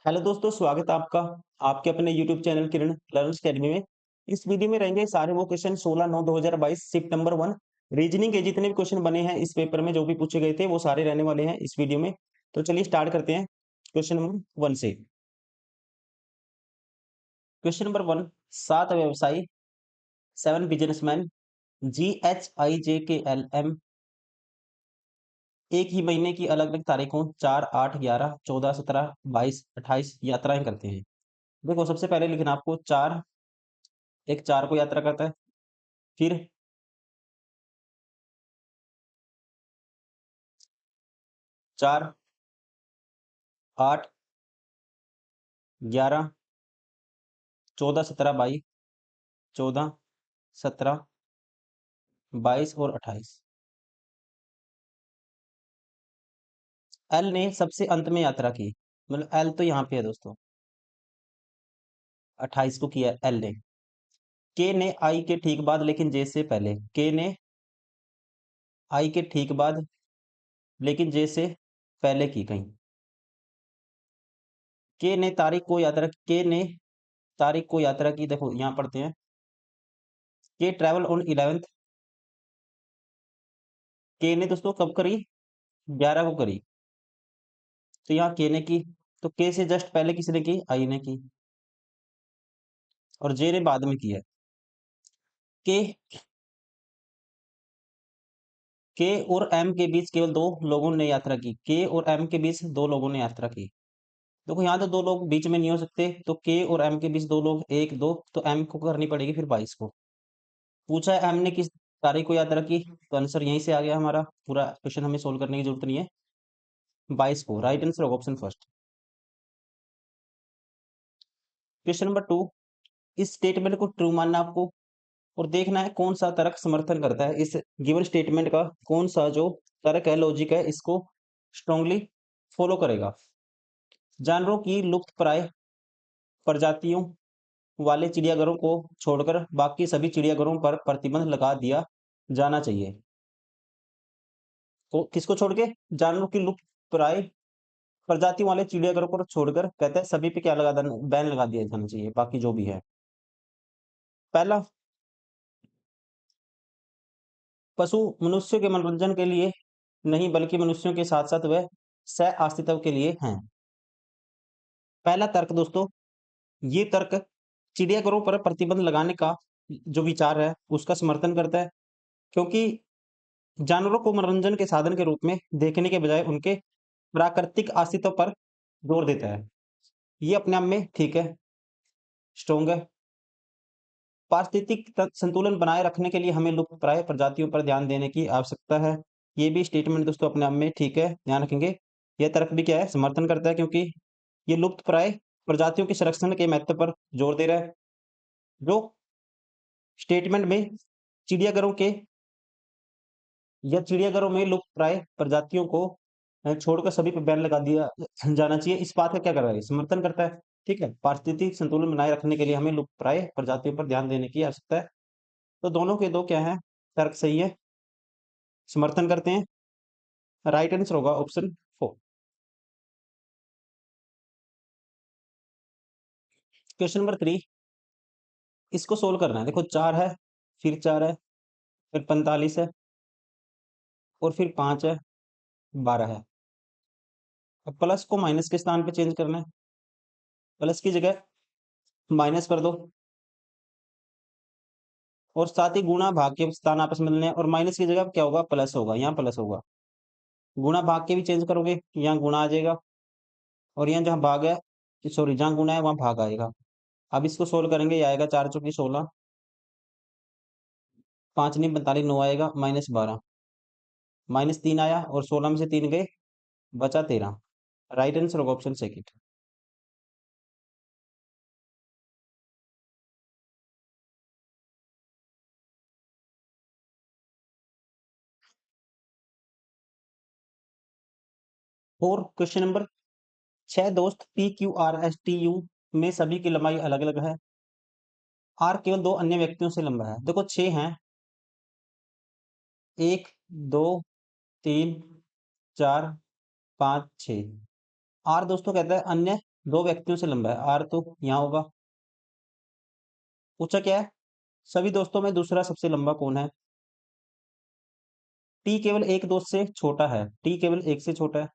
Hello दोस्तों, स्वागत है आपका आपके अपने यूट्यूब चैनल किरण लर्नर्स अकेडमी में। इस वीडियो में रहेंगे सारे वो क्वेश्चन 16/9/2022 शिफ्ट नंबर 1 रीजनिंग के जितने भी क्वेश्चन बने हैं इस पेपर में जो भी पूछे गए थे वो सारे रहने वाले हैं इस वीडियो में। तो चलिए स्टार्ट करते हैं क्वेश्चन नंबर 1 से। क्वेश्चन नंबर 1, 7 व्यवसायी 7 बिजनेसमैन GHIJKL M एक ही महीने की अलग अलग तारीखों 4, 8, 11, 14, 17, 22, 28 यात्राएं करते हैं। देखो सबसे पहले लिखना आपको 4, एक 4 को यात्रा करता है। फिर 4, 8, 11, 14, 17, 22, 14, 17, 22 और 28। एल ने सबसे अंत में यात्रा की, मतलब एल तो यहाँ पे है दोस्तों, 28 को किया एल ने। के ने आई के ठीक बाद लेकिन जे से पहले, के ने आई के ठीक बाद लेकिन जे से पहले की कहीं। के ने तारीख को यात्रा के ने तारीख को यात्रा की, देखो यहाँ पढ़ते हैं। के ट्रैवल ऑन 11th, के ने दोस्तों कब करी, 11 को करी। तो यहाँ के ने की, तो के से जस्ट पहले किसने की, आई ने की, और जे ने बाद में की है। के के और एम के बीच केवल दो लोगों ने यात्रा की, के और एम के बीच दो लोगों ने यात्रा की। देखो यहाँ तो दो लोग बीच में नहीं हो सकते, तो के और एम के बीच दो लोग, एक दो, तो एम को करनी पड़ेगी फिर 22 को। पूछा है एम ने किस तारीख को यात्रा की, तो आंसर यहीं से आ गया हमारा, पूरा क्वेश्चन हमें सोल्व करने की जरूरत नहीं है। 22 को राइट आंसर होगा ऑप्शन फर्स्ट। क्वेश्चन नंबर 2, इस स्टेटमेंट को ट्रू मानना आपको, और देखना है कौन सा तर्क समर्थन करता है इस गिवन स्टेटमेंट का, कौन सा जो तर्क है, लॉजिक है, इसको स्ट्रांगली फॉलो करेगा। जानवरों की लुप्तप्राय प्रजातियों वाले चिड़ियाघरों को छोड़कर बाकी सभी चिड़ियाघरों पर प्रतिबंध लगा दिया जाना चाहिए। तो किसको छोड़ के, जानवरों की लुप्तप्राय प्रजातियों वाले चिड़ियाघरों को छोड़कर कहते हैं सभी पे क्या लगा देना, बैन लगा दिया जाना चाहिए, बाकी जो भी है। पहला, पशु मनुष्यों के मनोरंजन के लिए नहीं बल्कि मनुष्यों के साथ साथ वह सह अस्तित्व के लिए हैं। पहला तर्क दोस्तों, ये तर्क चिड़ियाघरों पर प्रतिबंध लगाने का जो विचार है उसका समर्थन करता है, क्योंकि जानवरों को मनोरंजन के साधन के रूप में देखने के बजाय उनके प्राकृतिक अस्तित्व पर जोर देता है। ये अपने आप में ठीक है, स्ट्रॉन्ग है। पारिस्थितिक संतुलन बनाए रखने के लिए हमें लुप्तप्राय प्रजातियों पर ध्यान देने की आवश्यकता है। ये भी स्टेटमेंट दोस्तों अपने आप में ठीक है, ध्यान रखेंगे। यह तर्क भी क्या है, समर्थन करता है, क्योंकि ये लुप्तप्राय प्रजातियों के संरक्षण के महत्व पर जोर दे रहा है। जो स्टेटमेंट में चिड़ियाघरों के या चिड़ियाघरों में लुप्तप्राय प्रजातियों को छोड़कर सभी पे बैन लगा दिया जाना चाहिए, इस बात का क्या कर रहा है, समर्थन करता है। ठीक है, पारिस्थितिक संतुलन बनाए रखने के लिए हमें लुप्तप्राय प्रजातियों पर ध्यान देने की आवश्यकता है। तो दोनों के दो क्या है, तर्क सही है, समर्थन करते हैं। राइट आंसर होगा ऑप्शन 4। क्वेश्चन नंबर 3, इसको सोल्व करना है। देखो 4 है, फिर 4 है, फिर 45 है, और फिर 5 है, 12 है। अब प्लस को माइनस के स्थान पे चेंज करना है, प्लस की जगह माइनस कर दो, और साथ ही गुणा भाग के स्थान आपस में मिलने हैं, और माइनस की जगह क्या होगा, प्लस होगा, यहाँ प्लस होगा। गुणा भाग के भी चेंज करोगे, यहाँ गुणा आ जाएगा, और यहाँ जहाँ भाग है, सॉरी जहाँ गुणा है वहाँ भाग आएगा। अब इसको सोल्व करेंगे, ये आएगा 4 चौकी 16, 5 नहीं 45, 9 आएगा, -12, -3 आया, और 16 में से 3 गए, बचा 13। राइट आंसर होगा ऑप्शन सेकंड। और क्वेश्चन नंबर 6, दोस्त P Q R S T U में सभी की लंबाई अलग अलग है, आर केवल 2 अन्य व्यक्तियों से लंबा है। देखो 6 हैं, 1, 2, 3, 4, 5, 6। आर दोस्तों कहता है अन्य दो व्यक्तियों से लंबा है, आर तो यहाँ होगा। पूछा क्या है, सभी दोस्तों में दूसरा सबसे लंबा कौन है। टी केवल एक दोस्त से छोटा है, टी केवल एक से छोटा है।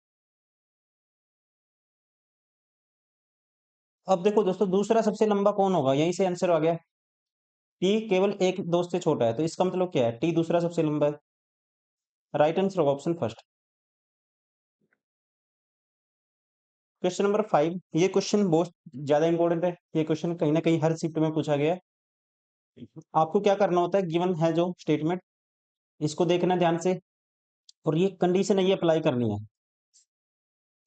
अब देखो दोस्तों दूसरा सबसे लंबा कौन होगा, यहीं से आंसर आ गया। टी केवल एक दोस्त से छोटा है, तो इसका मतलब क्या है, टी दूसरा सबसे लंबा है। राइट आंसर होगा ऑप्शन फर्स्ट। क्वेश्चन नंबर 5, ये क्वेश्चन बहुत ज्यादा इंपॉर्टेंट है, ये क्वेश्चन कहीं ना कहीं हर शिफ्ट में पूछा गया है। आपको क्या करना होता है, गिवन है जो स्टेटमेंट, इसको देखना ध्यान से, और ये कंडीशन है, ये अप्लाई करनी है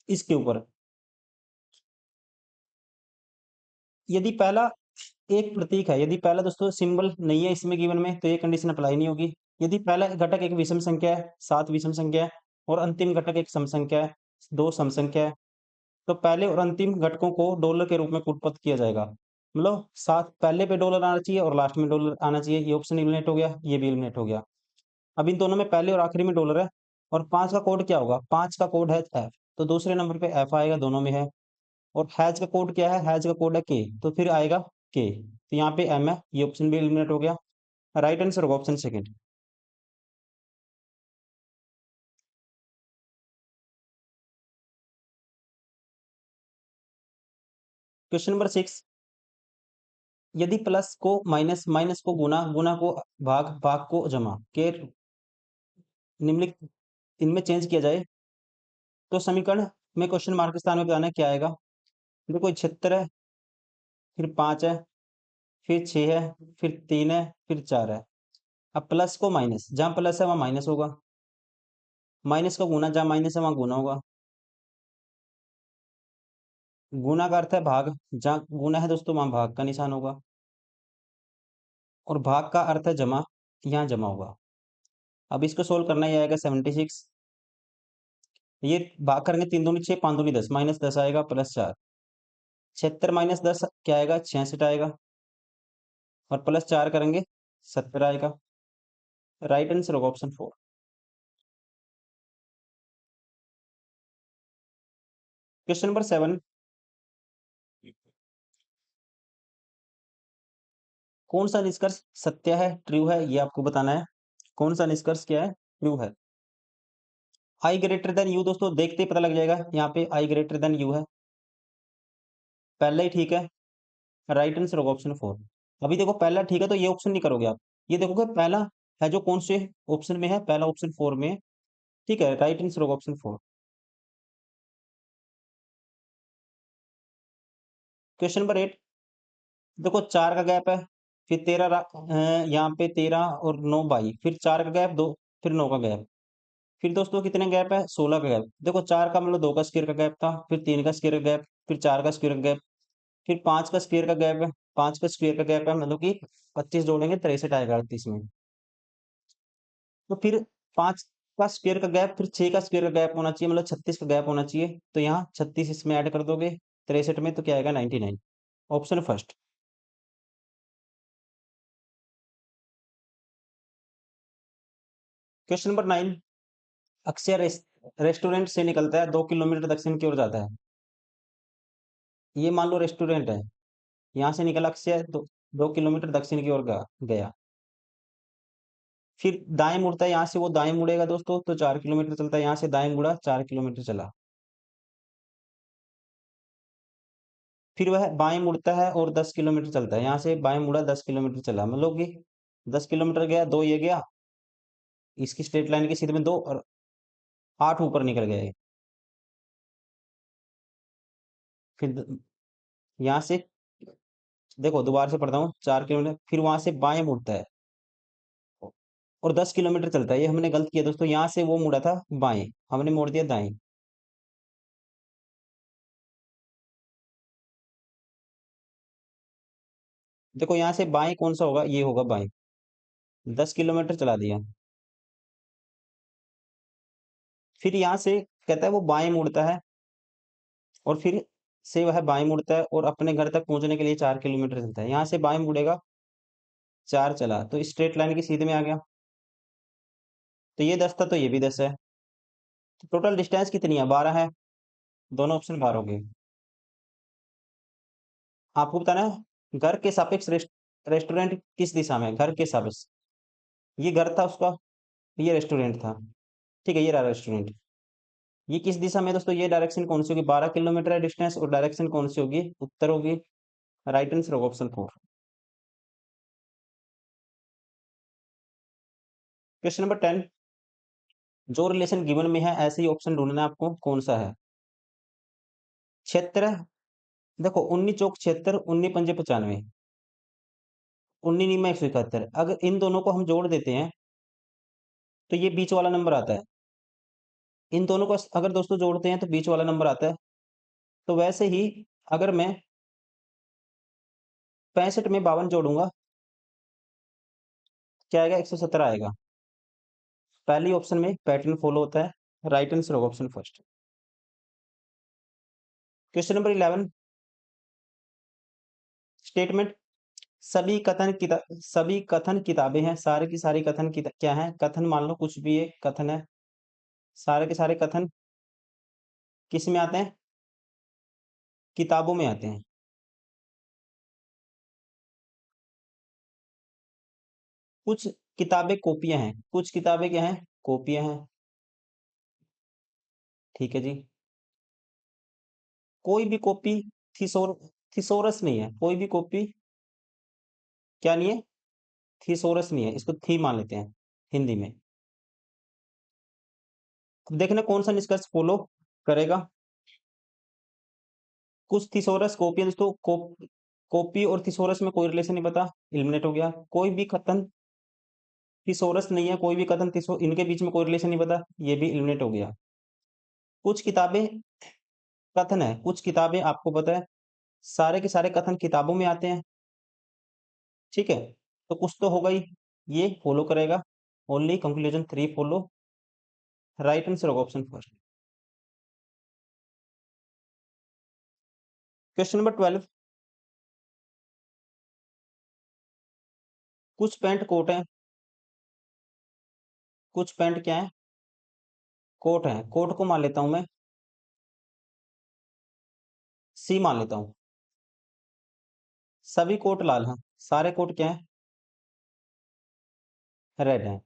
इसके ऊपर। यदि पहला एक प्रतीक है, यदि पहला दोस्तों सिंबल नहीं है इसमें गिवन में, तो ये कंडीशन अप्लाई नहीं होगी। यदि पहला घटक एक विषम संख्या है, 7 विषम संख्या है, और अंतिम घटक एक सम संख्या है, 2 सम संख्या है, तो पहले और अंतिम घटकों को डॉलर के रूप में कूटपथ किया जाएगा। मतलब 7 पहले पे डॉलर आना चाहिए और लास्ट में डॉलर आना चाहिए। ये ऑप्शन एलिमिनेट हो गया, ये भी एलिमिनेट हो गया। अब इन दोनों में पहले और आखिरी में डॉलर है, और 5 का कोड क्या होगा, 5 का कोड है एफ, तो दूसरे नंबर पे एफ आएगा, दोनों में है। और हैज का कोड क्या है, हैज का कोड है के, तो फिर आएगा के, तो यहाँ पे एम है, ये ऑप्शन भी एलिमिनेट हो गया। राइट आंसर होगा ऑप्शन सेकंड। क्वेश्चन नंबर 6, यदि प्लस को माइनस, माइनस को गुना, गुना को भाग, भाग को जमा के निम्नलिखित इनमें चेंज किया जाए, तो समीकरण में क्वेश्चन मार्क के स्थान में बताना है क्या आएगा। देखो 76 है, फिर 5 है, फिर 6 है, फिर 3 है, फिर 4 है। अब प्लस को माइनस, जहाँ प्लस है वहाँ माइनस होगा, माइनस का गुना, जहाँ माइनस है वहाँ गुना होगा। गुना का अर्थ है भाग, जहाँ गुना है दोस्तों वहाँ भाग का निशान होगा, और भाग का अर्थ है जमा, यहाँ जमा होगा। अब इसको सोल्व करना ही आएगा 76, ये भाग करेंगे, 3 दूनी 6, 5 दूनी 10, माइनस 10 आएगा, प्लस 4, 76 माइनस 10 क्या आएगा, 66 आएगा, और प्लस 4 करेंगे 70 आएगा। राइट आंसर होगा ऑप्शन 4। क्वेश्चन नंबर 7, कौन सा निष्कर्ष सत्य है, ट्रू है, ये आपको बताना है। कौन सा निष्कर्ष क्या है, ट्रू है। आई ग्रेटर देन यू, दोस्तों देखते ही पता लग जाएगा, यहाँ पे आई ग्रेटर देन यू है, पहला ही ठीक है। राइट आंसर होगा ऑप्शन 4। अभी देखो पहला ठीक है, तो ये ऑप्शन नहीं करोगे आप, ये देखोगे पहला है जो कौन से ऑप्शन में है, पहला ऑप्शन 4 में है। ठीक है, राइट आंसर होगा ऑप्शन 4। क्वेश्चन नंबर 8, देखो 4 का गैप है, फिर 13 यहाँ पे 13 और 9 22, फिर 4 का गैप 2, फिर 9 का गैप, फिर दोस्तों कितने गैप है, 16 का गैप। देखो 4 का मतलब 2 का स्क्वायर का गैप था, फिर 3 का स्क्वायर का गैप, फिर 4 का स्क्वायर का गैप, फिर 5 का स्क्वायर का गैप है, 5 का स्क्वायर का गैप है, मतलब कि 25 जोड़ेंगे 63 आएगा 38 में। तो फिर 5 का स्क्वायर का गैप, फिर 6 का स्क्वायर का गैप होना चाहिए, मतलब 36 का गैप होना चाहिए, तो यहाँ 36 इसमें ऐड कर दोगे 63 में, तो क्या आएगा 99। Option first. Question number 9, Akshay restaurant से निकलता है, 2 किलोमीटर दक्षिण की ओर जाता है। ये मान लो रेस्टोरेंट है, यहाँ से निकला अक्षय, 2 किलोमीटर दक्षिण की ओर गया, फिर दाएं मुड़ता है, यहाँ से वो दाएं मुड़ेगा दोस्तों, तो 4 किलोमीटर चलता है, यहाँ से दाएं मुड़ा 4 किलोमीटर चला, फिर वह बाएं मुड़ता है और 10 किलोमीटर चलता है, यहाँ से बाएं मुड़ा 10 किलोमीटर चला, मतलब कि 10 किलोमीटर गया, 2 ये गया, इसकी स्ट्रेट लाइन की सीधे में 2 और 8 ऊपर निकल गया ये। फिर यहाँ से देखो दोबारा से पढ़ता हूँ, 4 किलोमीटर, फिर वहां से बाएं मुड़ता है और 10 किलोमीटर चलता है। ये हमने गलत किया दोस्तों, यहाँ से वो मुड़ा था बाएं, हमने मोड़ दिया दाएं। देखो यहाँ से बाएं कौन सा होगा, ये होगा बाएं, 10 किलोमीटर चला दिया, फिर यहाँ से कहता है वो बाएं मुड़ता है, और फिर से वह बाएं मुड़ता है और अपने घर तक पहुंचने के लिए 4 किलोमीटर चलता है, यहाँ से बाएं मुड़ेगा 4 चला, तो स्ट्रेट लाइन के सीधे में आ गया, तो ये 10 था, तो ये भी 10 है, तो टोटल डिस्टेंस कितनी है, 12 है। दोनों ऑप्शन बाहर हो गए। आपको बताना है घर के सापेक्ष रेस्टोरेंट किस दिशा में है? घर के सापेक्ष। ये घर था उसका, ये रेस्टोरेंट था। ठीक है, ये रहा रेस्टोरेंट। ये किस दिशा में है दोस्तों? ये डायरेक्शन कौन सी होगी? 12 किलोमीटर है डिस्टेंस, और डायरेक्शन कौन सी होगी? उत्तर होगी। राइट आंसर होगा ऑप्शन 4। क्वेश्चन नंबर 10, जो रिलेशन गिवन में है ऐसे ही ऑप्शन ढूंढना है आपको, कौन सा है? क्षेत्र, देखो 19 चौक 76, 19 पंजे 95, 19 नीमा 171। अगर इन दोनों को हम जोड़ देते हैं तो ये बीच वाला नंबर आता है। इन दोनों को अगर दोस्तों जोड़ते हैं तो बीच वाला नंबर आता है। तो वैसे ही अगर मैं 65 में 52 जोड़ूंगा, क्या आएगा? 117 आएगा। पहली ऑप्शन में पैटर्न फॉलो होता है। राइट आंसर होगा option first. Question number 11, statement. सभी कथन किताबें हैं। सारे की सारी कथन क्या है? कथन मान लो कुछ भी एक कथन है। सारे के सारे कथन किस में आते हैं? किताबों में आते हैं। कुछ किताबें कॉपियां हैं। कुछ किताबें क्या हैं? कॉपियां हैं। ठीक है जी। कोई भी कॉपी थिसोर थिसोरस नहीं है। कोई भी कॉपी क्या नहीं है? थिसोरस नहीं है। इसको थी मान लेते हैं हिंदी में। अब देखना कौन सा निष्कर्ष फॉलो करेगा। कुछ थिसोरस कॉपी है दोस्तों। कॉपी और थिसोरस में कोई रिलेशन नहीं पता, एलिमिनेट हो गया। कोई भी कथन थिसोरस नहीं है। कोई भी कथन इनके बीच में कोई रिलेशन नहीं पता, ये भी एलिमिनेट हो गया। कुछ किताबें कथन है। कुछ किताबें आपको पता है सारे के सारे कथन किताबों में आते हैं। ठीक है, तो कुछ तो होगा ही, ये फॉलो करेगा। Only conclusion 3 follow. Right answer होगा ऑप्शन फर्स्ट। क्वेश्चन नंबर 12, कुछ पैंट कोट है। कुछ पैंट क्या है? कोट है। कोट को मान लेता हूं मैं सी मान लेता हूं। सभी कोट लाल हैं। सारे कोट क्या है? रेड है।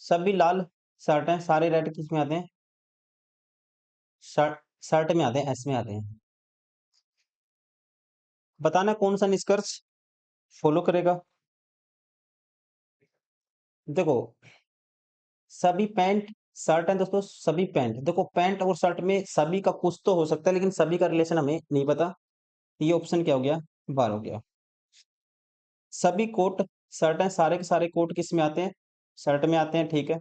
सभी लाल शर्ट हैं। सारे रेड किस में आते हैं? शर्ट शर्ट में आते हैं, एस में आते हैं। बताना कौन सा निष्कर्ष फॉलो करेगा। देखो सभी पैंट शर्ट है दोस्तों। सभी पैंट, देखो पैंट और शर्ट में सभी का कुछ तो हो सकता है, लेकिन सभी का रिलेशन हमें नहीं पता। ये ऑप्शन क्या हो गया? बार हो गया। सभी कोट शर्ट है। सारे के सारे कोट किस में आते हैं? शर्ट में आते हैं। ठीक है।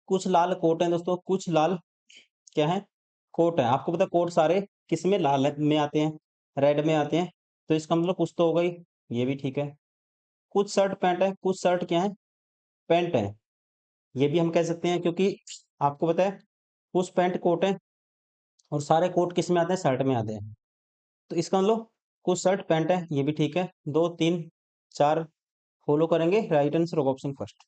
कुछ लाल कोट हैं दोस्तों। कुछ लाल क्या है? कोट है। आपको पता कोट सारे किस में? में आते हैं, रेड में आते हैं। तो इसका मतलब कुछ तो होगा ही, ये भी ठीक है। कुछ शर्ट पैंट है। कुछ शर्ट क्या है? पैंट है। ये भी हम कह सकते हैं, क्योंकि आपको पता है कुछ पैंट कोट है और सारे कोट किस में आते हैं? शर्ट में आते हैं। तो इसका मतलब कुछ शर्ट पैंट है, ये भी ठीक है। 2 3 4 फॉलो करेंगे। राइट आंसर होगा ऑप्शन फर्स्ट।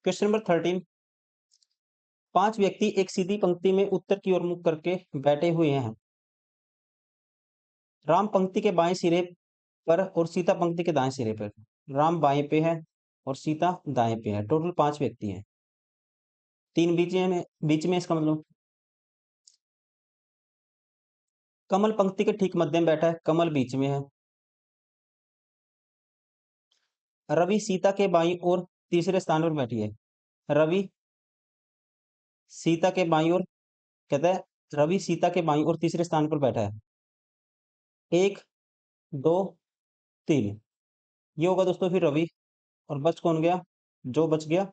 क्वेश्चन नंबर 13, 5 व्यक्ति एक सीधी पंक्ति में उत्तर की ओर मुख करके बैठे हुए हैं। राम पंक्ति के बाएं सिरे पर और सीता पंक्ति के दाएं सिरे पर। राम बाएं पे है और सीता दाएं पे है। टोटल 5 व्यक्ति हैं। 3 बीच में इसका मतलब कमल पंक्ति के ठीक मध्य में बैठा है। कमल बीच में है। रवि सीता के बाईं ओर तीसरे स्थान पर बैठी है। रवि सीता के बाईं ओर, कहता है रवि सीता के बाईं ओर तीसरे स्थान पर बैठा है। 1 2 3, ये होगा दोस्तों फिर रवि। और बच कौन गया? जो बच गया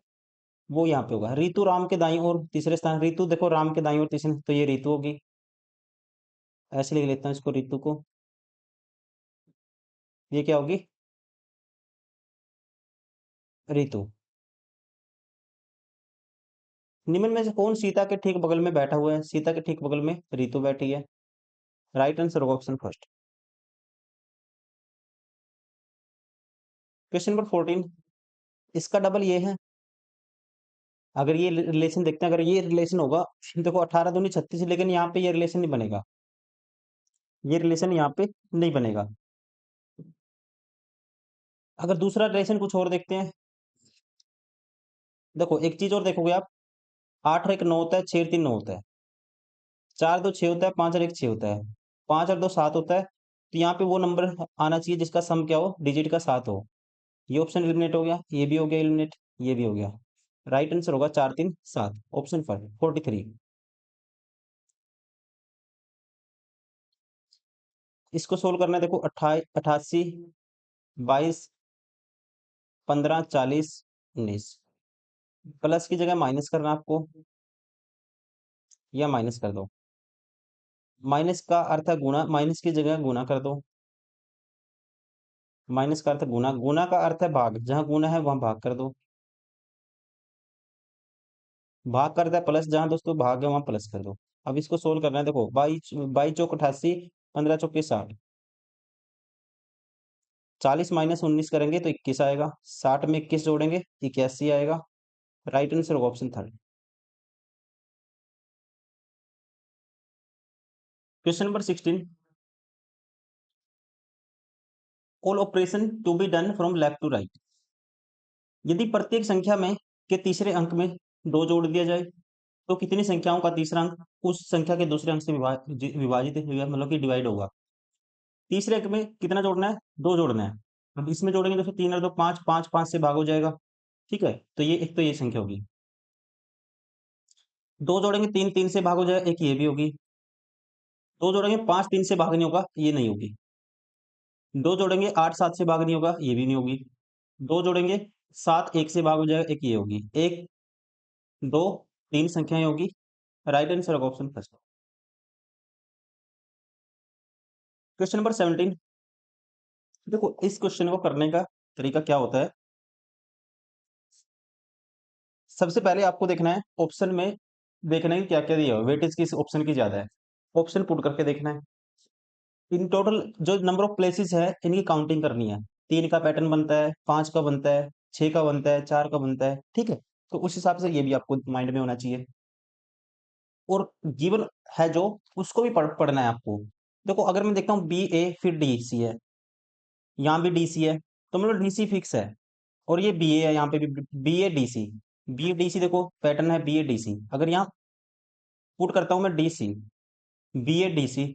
वो यहाँ पे होगा। ऋतु राम के दाईं ओर तीसरे स्थान। ऋतु देखो राम के दाईं ओर तीसरे, तो ये ऋतु होगी। ऐसे लिख लेता हूँ इसको, ऋतु को। ये क्या होगी? ऋतु। निम्न में से कौन सीता के ठीक बगल में बैठा हुआ है? सीता के ठीक बगल में ऋतु बैठी है। राइट आंसर होगा ऑप्शन फर्स्ट। क्वेश्चन नंबर 14, इसका डबल ये है। अगर ये रिलेशन देखते हैं, अगर ये रिलेशन होगा, देखो 18 दूनी 36, लेकिन यहाँ पे ये रिलेशन नहीं बनेगा, ये रिलेशन यहाँ पे नहीं बनेगा। अगर दूसरा रिलेशन कुछ और देखते हैं, देखो एक चीज और देखोगे आप, 8 और 1 9 होता है, 6 और 3 9 होता है, 4 2 6 होता है, 5 और 1 6 होता है, 5 और 2 7 होता है। तो यहाँ पे वो नंबर आना चाहिए जिसका सम क्या हो, डिजिट का 7 हो। ये ऑप्शन एलिमिनेट हो गया, ये भी हो गया एलिमिनेट, ये भी हो गया। राइट आंसर होगा 4 3 7, ऑप्शन 43। इसको सोल्व करना है, देखो 88 22 15 40 19, प्लस की जगह माइनस करना आपको, या माइनस कर दो। माइनस का अर्थ है गुणा, माइनस की जगह गुणा कर दो। माइनस का अर्थ है गुणा, गुणा का अर्थ है भाग, जहां गुणा है वहां भाग कर दो। भाग करता है प्लस, जहां दोस्तों भाग है वहां प्लस कर दो। अब इसको सोल्व करना है, देखो 22 चौक 88, 15 चौके 60, 40 माइनस 19 करेंगे तो 21 आएगा, 60 में 21 जोड़ेंगे 81 आएगा। राइट आंसर होगा option 3। Question number 16, all operation to be done from left to right. यदि प्रत्येक संख्या में के तीसरे अंक में 2 जोड़ दिया जाए, तो कितनी संख्याओं का तीसरा अंक उस संख्या के दूसरे अंक से विभाजित मतलब कि डिवाइड होगा। तीसरे अंक में कितना जोड़ना है, 2 जोड़ना है। अब इसमें जोड़ेंगे दोस्तों, 3 और 2 5, 5 5 से भाग हो जाएगा। ठीक है, तो ये एक तो ये संख्या होगी। 2 जोड़ेंगे 3 3 से भाग हो जाएगा, एक ये भी होगी। 2 जोड़ेंगे 5 3 से भाग नहीं होगा, ये नहीं होगी। 2 जोड़ेंगे 8 7 से भाग नहीं होगा, ये भी नहीं होगी। 2 जोड़ेंगे 7 1 से भाग हो जाएगा, एक ये होगी। 1 2 3 संख्याएं होगी। राइट आंसर होगा ऑप्शन फर्स्ट। क्वेश्चन नंबर 17, देखो इस क्वेश्चन को करने का तरीका क्या होता है। सबसे पहले आपको देखना है ऑप्शन में, देखना है कि क्या क्या दिया हुआ है, वेटेज किस ऑप्शन की ज्यादा है। ऑप्शन पुट करके देखना है। इन टोटल जो नंबर ऑफ प्लेसेस है इनकी काउंटिंग करनी है। 3 का पैटर्न बनता है, 5 का बनता है, 6 का बनता है, 4 का बनता है। ठीक है, तो उस हिसाब से ये भी आपको माइंड में होना चाहिए। और गिवन है जो, उसको भी पढ़ना है आपको। देखो अगर मैं देखता हूँ बी ए फिर डी सी है, यहाँ भी डी सी है, तो मतलब डी सी फिक्स है। और ये बी ए है, यहाँ पे भी B A D C, B A D C, देखो पैटर्न है बी ए डी सी। अगर यहाँ पुट करता हूँ मैं D C, B A D C,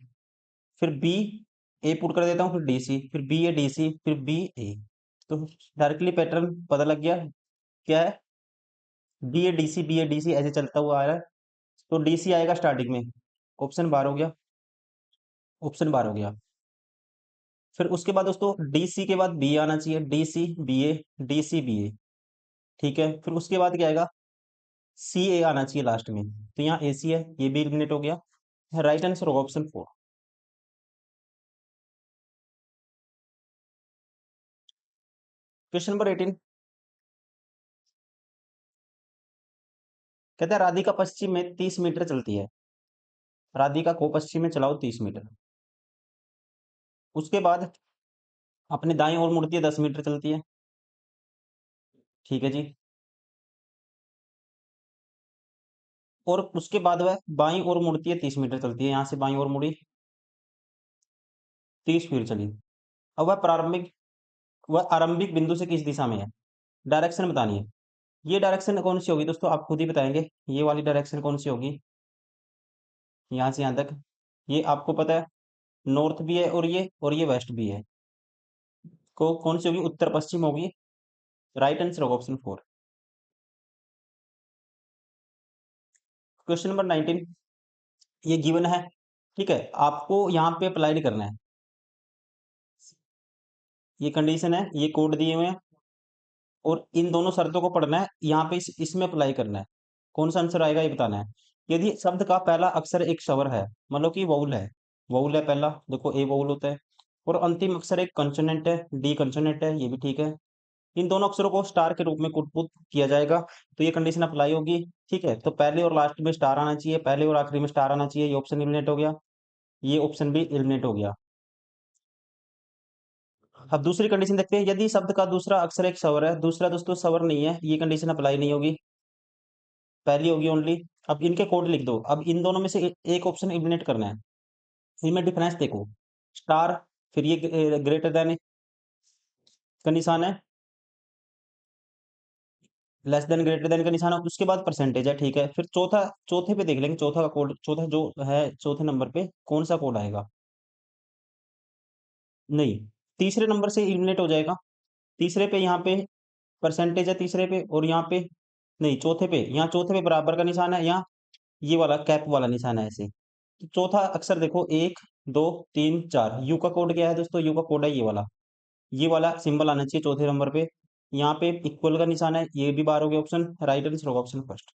फिर बी ए पुट कर देता हूँ, फिर डी सी, फिर बी ए डी सी, फिर बी ए, तो डायरेक्टली पैटर्न पता लग गया क्या है। B A D C, B A D C ऐसे चलता हुआ आ रहा है, तो डी सी आएगा स्टार्टिंग में। ऑप्शन बार हो गया, ऑप्शन बार हो गया। फिर उसके बाद दोस्तों डी सी के बाद बी आना चाहिए, D C B A, D C B ए। ठीक है, फिर उसके बाद क्या आएगा, सी ए आना चाहिए लास्ट में, तो यहाँ ए सी है, ये भी एलिमिनेट हो गया। राइट आंसर होगा ऑप्शन 4। क्वेश्चन नंबर 18, कहता है राधिका पश्चिम में 30 मीटर चलती है। राधिका को पश्चिम में चलाओ 30 मीटर। उसके बाद अपने दाएं ओर मुड़ती है, 10 मीटर चलती है। ठीक है जी। और उसके बाद वह बाईं ओर मुड़ती है, 30 मीटर चलती है, यहां से बाईं ओर मुड़ी, 30 फीट चली। अब वह आरंभिक बिंदु से किस दिशा में है, डायरेक्शन बतानी है। ये डायरेक्शन कौन सी होगी दोस्तों, आप खुद ही बताएंगे। ये वाली डायरेक्शन कौन सी होगी, यहाँ से यहाँ तक, ये आपको पता है, नॉर्थ भी है और ये वेस्ट भी है। को कौन सी होगी, उत्तर पश्चिम होगी। राइट आंसर होगा ऑप्शन 4। क्वेश्चन नंबर 19, ये गिवन है। ठीक है, आपको यहाँ पे अप्लाई करना है। ये कंडीशन है, ये कोड दिए हुए हैं, और इन दोनों शर्तों को पढ़ना है, यहाँ पे इसमें अप्लाई करना है। कौन सा आंसर आएगा ये बताना है। यदि शब्द का पहला अक्षर एक स्वर है, मतलब कि वोवल है, वोवल है पहला, देखो ए वोवल होता है, और अंतिम अक्षर एक कंसोनेंट है, डी कंसोनेंट है, ये भी ठीक है। इन दोनों अक्षरों को स्टार के रूप में पुट किया जाएगा, तो ये कंडीशन अप्लाई होगी। ठीक है, तो पहले और लास्ट में स्टार आना चाहिए, पहले और आखिरी में स्टार आना चाहिए, ये ऑप्शन एलिमिनेट हो गया, ये ऑप्शन भी एलिमिनेट हो गया। अब दूसरी कंडीशन देखते हैं, यदि शब्द का दूसरा अक्षर एक स्वर है, दूसरा दोस्तों स्वर नहीं है, ये कंडीशन अप्लाई नहीं होगी, पहली होगी ओनली। अब इनके कोड लिख दो, अब इन दोनों में से एक ऑप्शन एलिमिनेट करना है। इनमें डिफरेंस देखो, स्टार, फिर ये ग्रेटर देन का निशान है, लेस देन ग्रेटर देन का निशान है, उसके बाद परसेंटेज है, ठीक है। फिर चौथा, चौथे पे देख लेंगे, चौथा का कोड, चौथा जो है चौथे नंबर पे कौन सा कोड आएगा। नहीं, तीसरे नंबर से एलिमिनेट हो जाएगा। तीसरे पे यहाँ पे परसेंटेज है, तीसरे पे, और यहाँ पे नहीं, चौथे पे, यहाँ चौथे पे बराबर का निशान है, यहाँ ये वाला कैप वाला निशान है ऐसे। तो चौथा अक्षर देखो, एक, दो, तीन, चार, यू का कोड क्या है दोस्तों, यू का कोड है ये वाला सिंबल आना चाहिए चौथे नंबर पे। यहाँ पे इक्वल का निशान है, ये भी बार हो गया ऑप्शन, राइट आंसर होगा ऑप्शन फर्स्ट।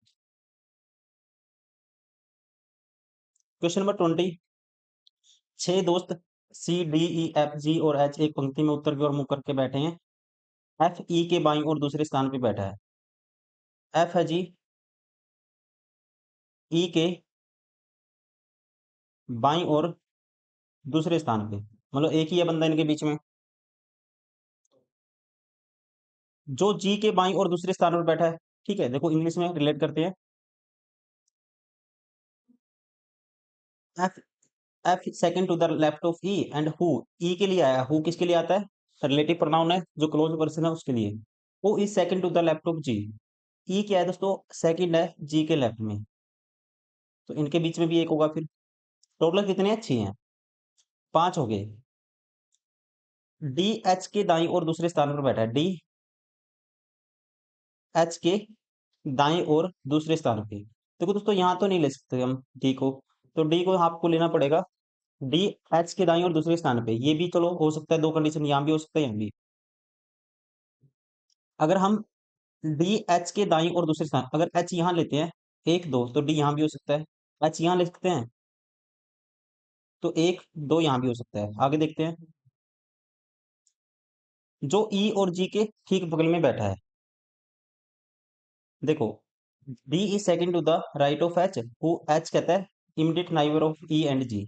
Question number 20। छह दोस्त C D E F G और एच एक पंक्ति में उत्तर की ओर मुख करके बैठे हैं। एफ ई के बाईं और दूसरे स्थान पे बैठा है। एफ है जी ई के बाईं और दूसरे स्थान पे, मतलब एक ही है बंदा इनके बीच में। जो जी के बाईं और दूसरे स्थान पर बैठा है, ठीक है, देखो इंग्लिश में रिलेट करते हैं। F F second to the left of E and who, E के लिए आया, हु किसके लिए आता है, रिलेटिव प्रोनाउन है, जो क्लोज पर्सन है उसके लिए। Who is second to the left of G, E क्या है दोस्तों, सेकंड है जी के लेफ्ट में, तो इनके बीच में भी एक होगा। फिर टोटल कितने अच्छी हैं, पांच हो गए। डी एच के दाईं और दूसरे स्थान पर बैठा है, डी एच के दाईं और दूसरे स्थान पे। देखो दोस्तों, यहाँ तो नहीं ले सकते हम डी को, तो डी को आपको लेना पड़ेगा डी एच के दाईं और दूसरे स्थान पे। ये भी चलो हो सकता है, दो कंडीशन यहाँ भी हो सकता है, यहाँ भी। अगर हम डी एच के दाईं और दूसरे स्थान, अगर एच यहाँ लेते हैं एक दो, तो डी यहाँ भी हो सकता है। एच यहाँ ले सकते हैं, तो एक दो यहाँ भी हो सकता है। आगे देखते हैं, जो ई और जी के ठीक बगल में बैठा है, देखो D is second to the right of H, who H कहता है immediate neighbour of E and G,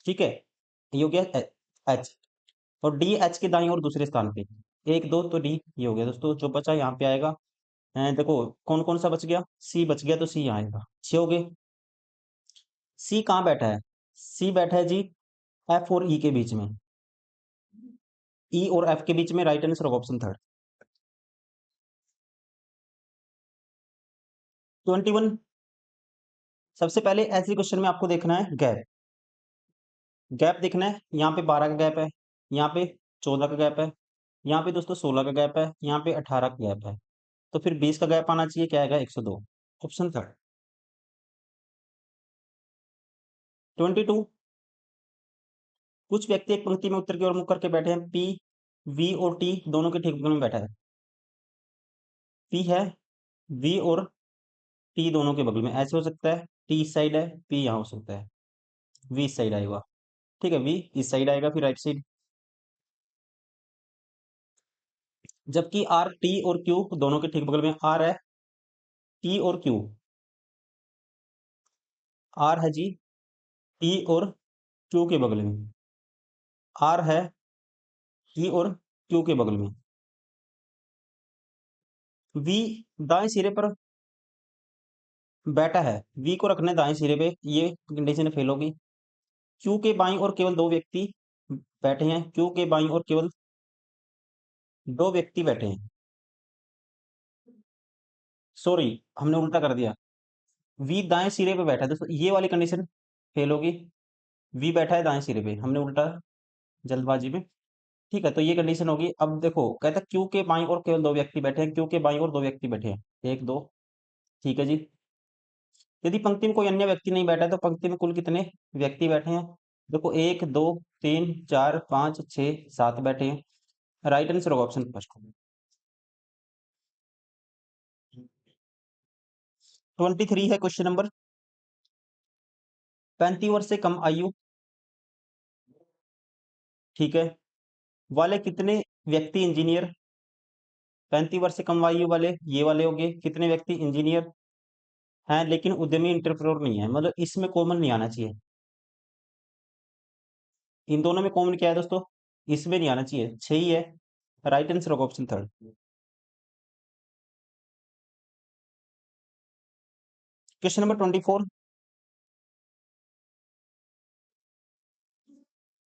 ठीक है, ये हो गया एच। और डी एच के दाईं और दूसरे स्थान पे, एक दो, तो डी ये हो गया दोस्तों, जो बचा यहाँ पे आएगा। देखो कौन कौन सा बच गया, सी बच गया, तो सी यहाँ आएगा, छह हो गए। सी कहाँ बैठा है, सी बैठा है जी एफ और ई के बीच में, ई और एफ के बीच में, राइट आंसर होगा ऑप्शन थर्ड। 21। सबसे पहले ऐसे क्वेश्चन में आपको देखना है गैप, गैप देखना है। यहाँ पे 12 का गैप है, यहाँ पे 14 का गैप है, यहाँ पे दोस्तों 16 का गैप है, यहाँ पे 18 का गैप है, तो फिर 20 का गैप आना चाहिए, क्या आएगा, 102, ऑप्शन थर्ड। 22। कुछ व्यक्ति एक पंक्ति में उत्तर की ओर मुख करके बैठे हैं, पी वी और टी दोनों के ठीक बगल में बैठा है। पी है, वी और टी दोनों के बगल में, ऐसे हो सकता है, टी इस साइड है, पी यहाँ हो सकता है, वी इस साइड आएगा, ठीक है, वी इस साइड आएगा, फिर राइट साइड। जबकि आर टी और क्यू दोनों के ठीक बगल में, आर है टी और क्यू, आर है जी टी और क्यू के बगल में, आर है टी और क्यू के बगल में। वी दाएं सिरे पर बैठा है, वी को रखना है दाएं सिरे पे, ये कंडीशन फेल होगी। क्यू के बाईं और केवल दो व्यक्ति बैठे हैं, क्यू के बाईं और केवल दो व्यक्ति बैठे हैं, सॉरी हमने उल्टा कर दिया, वी दाएं सिरे पे बैठा है दोस्तों, ये वाली कंडीशन फेल होगी। वी बैठा है दाएं सिरे पे, हमने उल्टा जल्दबाजी में, ठीक है, तो ये कंडीशन होगी। अब देखो कहता है क्यू के बाईं और केवल दो व्यक्ति बैठे हैं, क्यू के बाईं और दो व्यक्ति बैठे हैं, एक दो, ठीक है जी। यदि पंक्ति में कोई अन्य व्यक्ति नहीं बैठा है, तो पंक्ति में कुल कितने व्यक्ति बैठे हैं, देखो एक दो तीन चार पाँच छः सात बैठे हैं, राइट आंसर होगा ऑप्शन फर्स्ट। 23 है क्वेश्चन नंबर। 35 वर्ष से कम आयु, ठीक है, वाले कितने व्यक्ति इंजीनियर, 35 वर्ष से कम आयु वाले ये वाले हो गए, कितने व्यक्ति इंजीनियर हैं लेकिन उद्यमी इंटरप्रेन्योर नहीं है, मतलब इसमें कॉमन नहीं आना चाहिए। इन दोनों में कॉमन क्या है दोस्तों? इसमें नहीं आना चाहिए, 6 ही है। राइट आंसर होगा ऑप्शन थर्ड। Question number 24।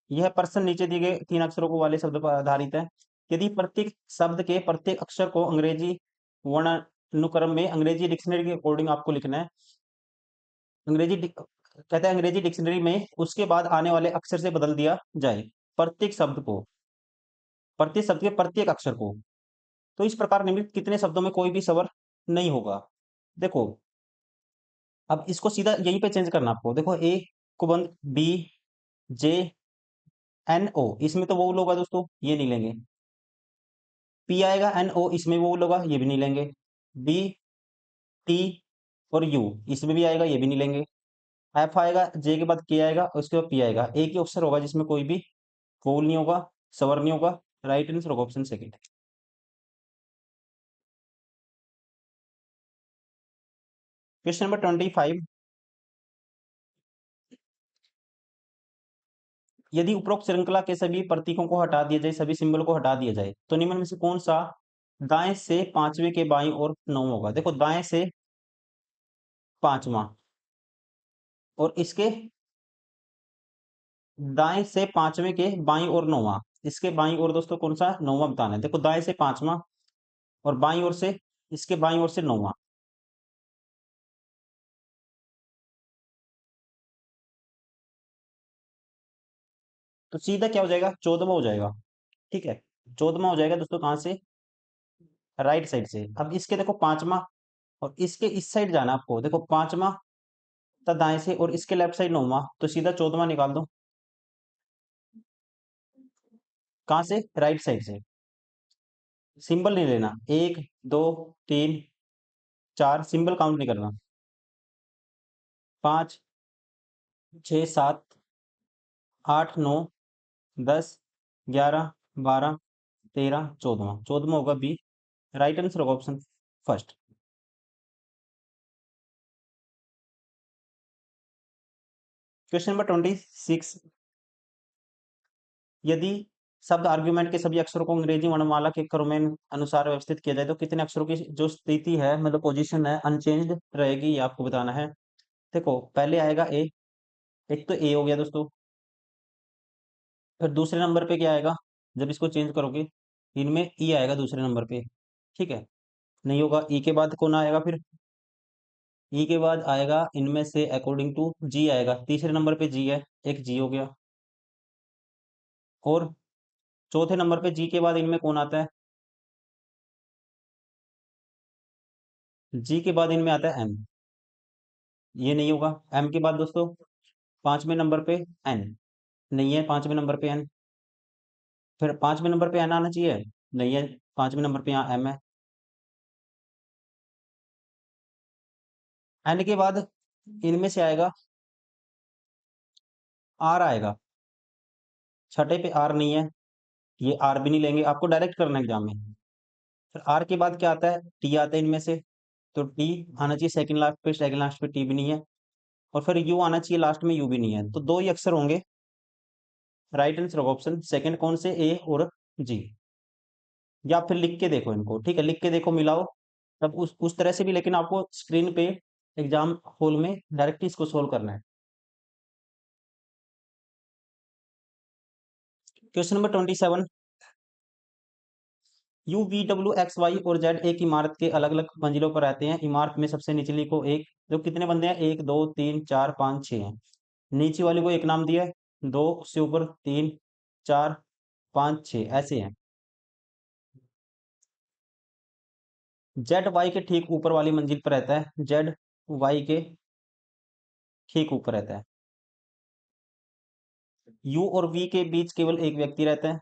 यह प्रश्न नीचे दिए गए 3 अक्षरों को वाले शब्द पर आधारित है। यदि प्रत्येक शब्द के प्रत्येक अक्षर को अंग्रेजी वर्णानुक्रम में अंग्रेजी डिक्शनरी के अकॉर्डिंग आपको लिखना है। कहता है अंग्रेजी डिक्शनरी में उसके बाद आने वाले अक्षर से बदल दिया जाए। प्रत्येक शब्द को, प्रत्येक शब्द के प्रत्येक अक्षर को। तो इस प्रकार निम्नलिखित कितने शब्दों में कोई भी स्वर नहीं होगा? देखो, अब इसको सीधा यहीं पे चेंज करना आपको। देखो, ए को बंद, बी, जे, एन, ओ, इसमें तो वोवल होगा दोस्तों, ये नहीं लेंगे। पी आएगा, एन, ओ, इसमें वोवल होगा, ये भी नहीं लेंगे। बी, टी और यू, इसमें भी आएगा, ये भी नहीं लेंगे। एफ आएगा, जे के बाद के आएगा और उसके बाद पी आएगा। एक ही अक्षर होगा जिसमें कोई भी वोवल नहीं होगा, स्वर नहीं होगा। राइट आंसर होगा ऑप्शन सेकंड। Question number 25। यदि उपरोक्त श्रृंखला के सभी प्रतीकों को हटा दिया जाए, सभी सिंबल को हटा दिया जाए, तो निम्न में से कौन सा दाएं से पांचवें के बाईं ओर 9 होगा? देखो, दाएं से पांचवा और इसके दाएं से पांचवें के बाईं ओर 9वां। इसके बाईं ओर दोस्तों कौन सा 9वां बताना है। देखो, दाएं से पांचवा और बाईं ओर से, इसके बाईं ओर से 9वां। तो सीधा क्या हो जाएगा? 14वां हो जाएगा। ठीक है, 14वां हो जाएगा दोस्तों। कहां से? राइट साइड से। अब इसके देखो पांचवा और इसके इस साइड जाना आपको। देखो, पांचवा था दाएं से और इसके लेफ्ट साइड 9वां, तो सीधा 14वां निकाल दो। कहां से? राइट साइड से। सिंबल नहीं लेना, 1 2 3 4, सिंबल काउंट नहीं करना। 5 6 7 8 9 10 11 12 13 14वां। 14वां होगा बी। राइट आंसर होगा ऑप्शन फर्स्ट। Question number 26। यदि शब्द आर्ग्यूमेंट के सभी अक्षरों को अंग्रेजी वर्णमाला के क्रम अनुसार व्यवस्थित किया जाए, तो कितने अक्षरों की जो स्थिति है, मतलब पोजीशन है, अनचेंज्ड रहेगी, ये आपको बताना है। देखो, पहले आएगा ए। एक तो ए हो गया दोस्तों। फिर दूसरे नंबर पे क्या आएगा? जब इसको चेंज करोगे, इनमें ई आएगा दूसरे नंबर पे। ठीक है, नहीं होगा। ई के बाद कौन आएगा फिर? ई के बाद आएगा इनमें से अकॉर्डिंग टू जी आएगा। तीसरे नंबर पे जी है, एक जी हो गया। और चौथे नंबर पे जी के बाद इनमें कौन आता है? जी के बाद इनमें आता है एम। ये नहीं होगा। एम के बाद दोस्तों पांचवें नंबर पे एन, नहीं है पांचवें नंबर पे एन। फिर पांचवें नंबर पे एन आना चाहिए, नहीं है। पांचवें नंबर पे यहाँ एम है। एन के बाद इनमें से आएगा आर आएगा। छठे पे आर नहीं है, ये आर भी नहीं लेंगे, आपको डायरेक्ट करना है एग्जाम में। फिर आर के बाद क्या आता है? टी आता है इनमें से। तो टी आना चाहिए सेकंड लास्ट पे, सेकंड लास्ट पे टी भी नहीं है। और फिर यू आना चाहिए लास्ट में, यू भी नहीं है। तो दो ही अक्षर होंगे। राइट आंसर होगा ऑप्शन सेकंड। कौन से? ए और जी। या फिर लिख के देखो इनको। ठीक है, लिख के देखो, मिलाओ। तब उस तरह से भी, लेकिन आपको स्क्रीन पे एग्जाम हॉल में डायरेक्टली इसको सोल्व करना है। Question number 27। U V W X Y और जेड एक इमारत के अलग अलग मंजिलों पर रहते हैं। इमारत में सबसे निचली को एक, जो कितने बंदे हैं? 1 2 3 4 5 6 हैं। नीचे वाली को एक नाम दिया है, दो उससे ऊपर, 3 4 5 6 ऐसे हैं। जेड वाई के ठीक ऊपर वाली मंजिल पर रहता है। जेड वाई के ठीक ऊपर रहता है। यू और वी के बीच केवल एक व्यक्ति रहता है।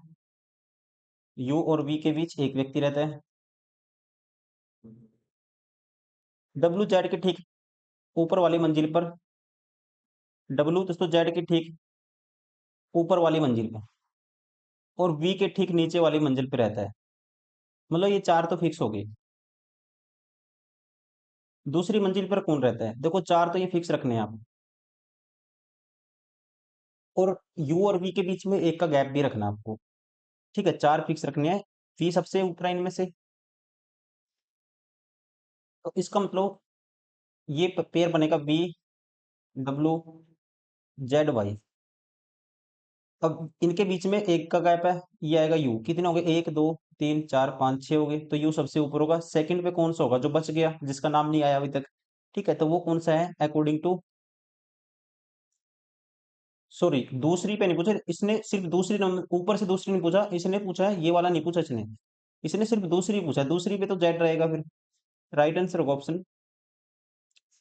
यू और वी के बीच एक व्यक्ति रहता है। डब्ल्यू जेड के ठीक ऊपर वाली मंजिल पर, डब्ल्यू दोस्तों जेड के ठीक ऊपर वाली मंजिल पर, और वी के ठीक नीचे वाली मंजिल पे रहता है। मतलब ये चार तो फिक्स हो गई। दूसरी मंजिल पर कौन रहता है? देखो, चार तो ये फिक्स रखने हैं आप। और यू और वी के बीच में 1 का गैप भी रखना आपको। ठीक है, 4 फिक्स रखने हैं, वी सबसे ऊपर है इनमें से। तो इसका मतलब ये पेयर बनेगा वी डब्ल्यू जेड वाई। अब इनके बीच में 1 का गैप है, ये आएगा यू। कितने हो गए? 1 2 3 4 5 6 हो गए। तो यू सबसे ऊपर होगा। सेकंड पे कौन सा होगा जो बच गया, जिसका नाम नहीं आया अभी तक? ठीक है, तो वो कौन सा है अकॉर्डिंग टू, सॉरी दूसरी पे नहीं पूछा इसने, सिर्फ दूसरी नंबर ऊपर से दूसरी नहीं पूछा इसने, पूछा है ये वाला नहीं पूछा इसने। इसने सिर्फ दूसरी पूछा, दूसरी पे तो जेड रहेगा फिर। राइट आंसर होगा ऑप्शन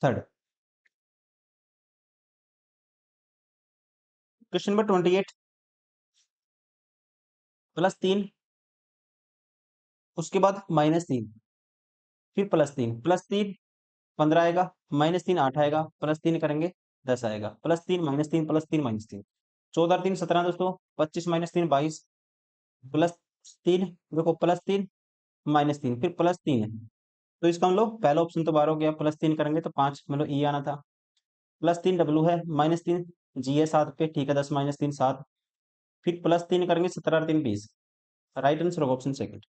थर्ड। क्वेश्चन नंबर 28, +3, उसके बाद -3, फिर +3, +3 15 आएगा, -3 8 आएगा, +3 करेंगे 10 आएगा, +3 -3 +3 -3, 14 3 17 दोस्तों, 25 -3 22, +3 देखो, +3 -3 फिर +3 है। तो इसका हम लोग पहला ऑप्शन तो बाहर हो गया, +3 करेंगे तो 5 मतलब ई आना था। +3 डब्लू है, -3 जी है 7 पे, ठीक है 10 -3 7, फिर +3 करेंगे 17 3 20। राइट आंसर होगा ऑप्शन सेकंड।